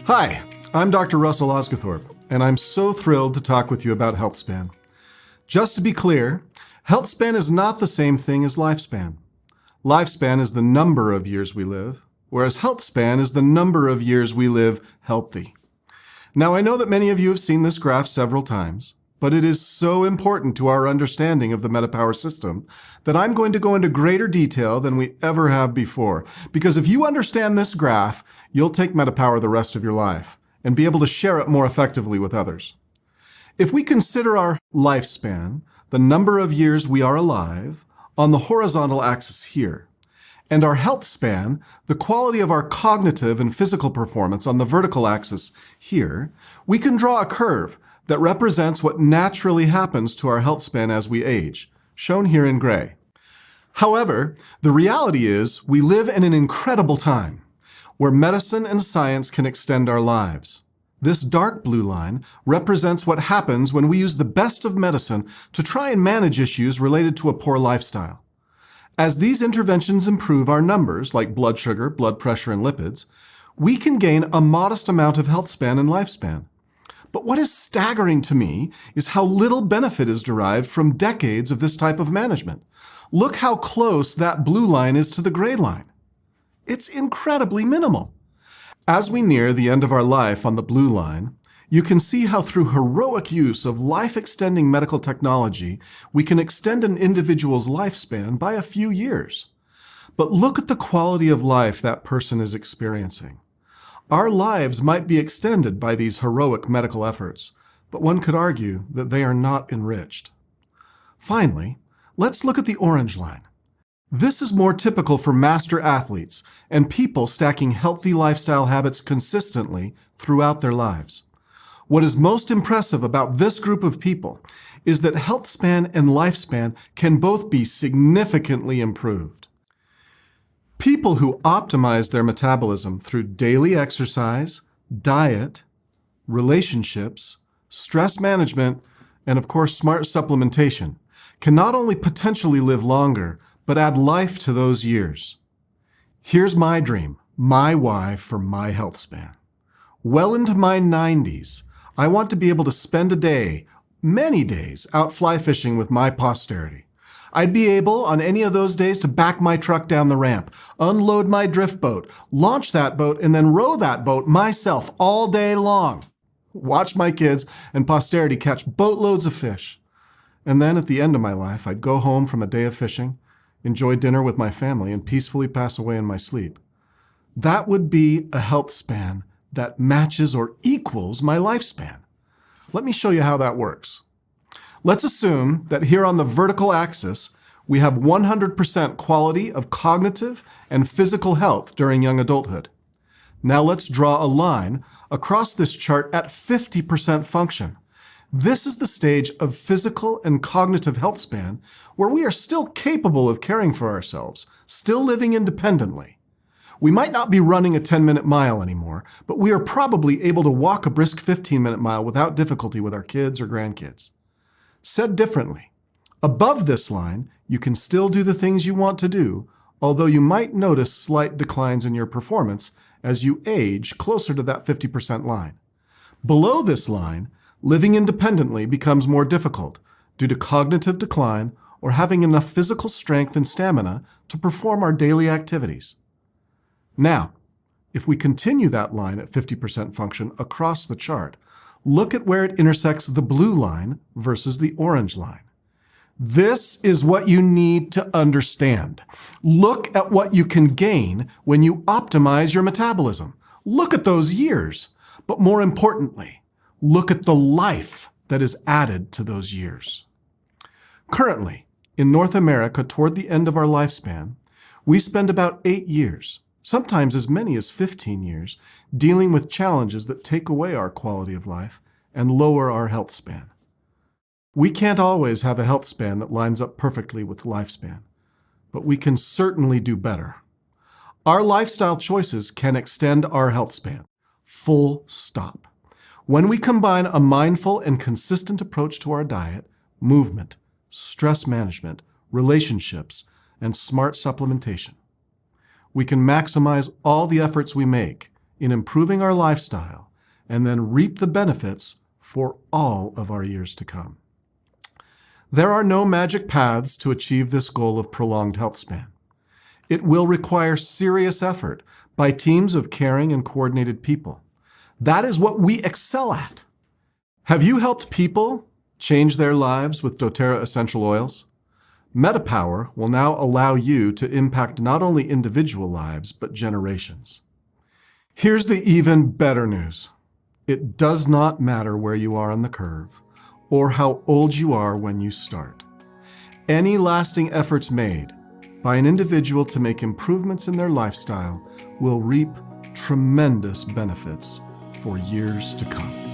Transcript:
Hi, I'm Dr. Russel Osguthorpe, and I'm so thrilled to talk with you about health span. Just to be clear, health span is not the same thing as lifespan. Lifespan is the number of years we live, whereas health span is the number of years we live healthy. Now, I know that many of you have seen this graph several times, but it is so important to our understanding of the MetaPower system that I'm going to go into greater detail than we ever have before. Because if you understand this graph, you'll take MetaPower the rest of your life and be able to share it more effectively with others. If we consider our lifespan, the number of years we are alive, on the horizontal axis here, and our health span, the quality of our cognitive and physical performance on the vertical axis here, we can draw a curve that represents what naturally happens to our health span as we age, shown here in gray. However, the reality is we live in an incredible time where medicine and science can extend our lives. This dark blue line represents what happens when we use the best of medicine to try and manage issues related to a poor lifestyle. As these interventions improve our numbers, like blood sugar, blood pressure, and lipids, we can gain a modest amount of health span and lifespan. But what is staggering to me is how little benefit is derived from decades of this type of management. Look how close that blue line is to the gray line. It's incredibly minimal. As we near the end of our life on the blue line, you can see how through heroic use of life-extending medical technology, we can extend an individual's lifespan by a few years. But look at the quality of life that person is experiencing. Our lives might be extended by these heroic medical efforts, but one could argue that they are not enriched. Finally, let's look at the orange line. This is more typical for master athletes and people stacking healthy lifestyle habits consistently throughout their lives. What is most impressive about this group of people is that health span and lifespan can both be significantly improved. People who optimize their metabolism through daily exercise, diet, relationships, stress management, and of course smart supplementation can not only potentially live longer, but add life to those years. Here's my dream, my why for my health span. Well into my 90s, I want to be able to spend a day, many days, out fly fishing with my posterity. I'd be able, on any of those days, to back my truck down the ramp, unload my drift boat, launch that boat, and then row that boat myself all day long. Watch my kids and posterity catch boatloads of fish. And then at the end of my life, I'd go home from a day of fishing, enjoy dinner with my family, and peacefully pass away in my sleep. That would be a health span that matches or equals my lifespan. Let me show you how that works. Let's assume that here on the vertical axis, we have 100% quality of cognitive and physical health during young adulthood. Now let's draw a line across this chart at 50% function. This is the stage of physical and cognitive health span where we are still capable of caring for ourselves, still living independently. We might not be running a 10-minute mile anymore, but we are probably able to walk a brisk 15-minute mile without difficulty with our kids or grandkids. Said differently, above this line, you can still do the things you want to do, although you might notice slight declines in your performance as you age closer to that 50% line. Below this line, living independently becomes more difficult due to cognitive decline or having enough physical strength and stamina to perform our daily activities. Now, if we continue that line at 50% function across the chart, look at where it intersects the blue line versus the orange line. This is what you need to understand. Look at what you can gain when you optimize your metabolism. Look at those years. But more importantly, look at the life that is added to those years. Currently, in North America, toward the end of our lifespan, we spend about 8 years, sometimes as many as 15 years, dealing with challenges that take away our quality of life and lower our health span. We can't always have a health span that lines up perfectly with lifespan, but we can certainly do better. Our lifestyle choices can extend our health span. Full stop. When we combine a mindful and consistent approach to our diet, movement, stress management, relationships, and smart supplementation, we can maximize all the efforts we make in improving our lifestyle and then reap the benefits for all of our years to come. There are no magic paths to achieve this goal of prolonged health span. It will require serious effort by teams of caring and coordinated people. That is what we excel at. Have you helped people change their lives with doTERRA essential oils? MetaPower will now allow you to impact not only individual lives, but generations. Here's the even better news. It does not matter where you are on the curve or how old you are when you start. Any lasting efforts made by an individual to make improvements in their lifestyle will reap tremendous benefits for years to come.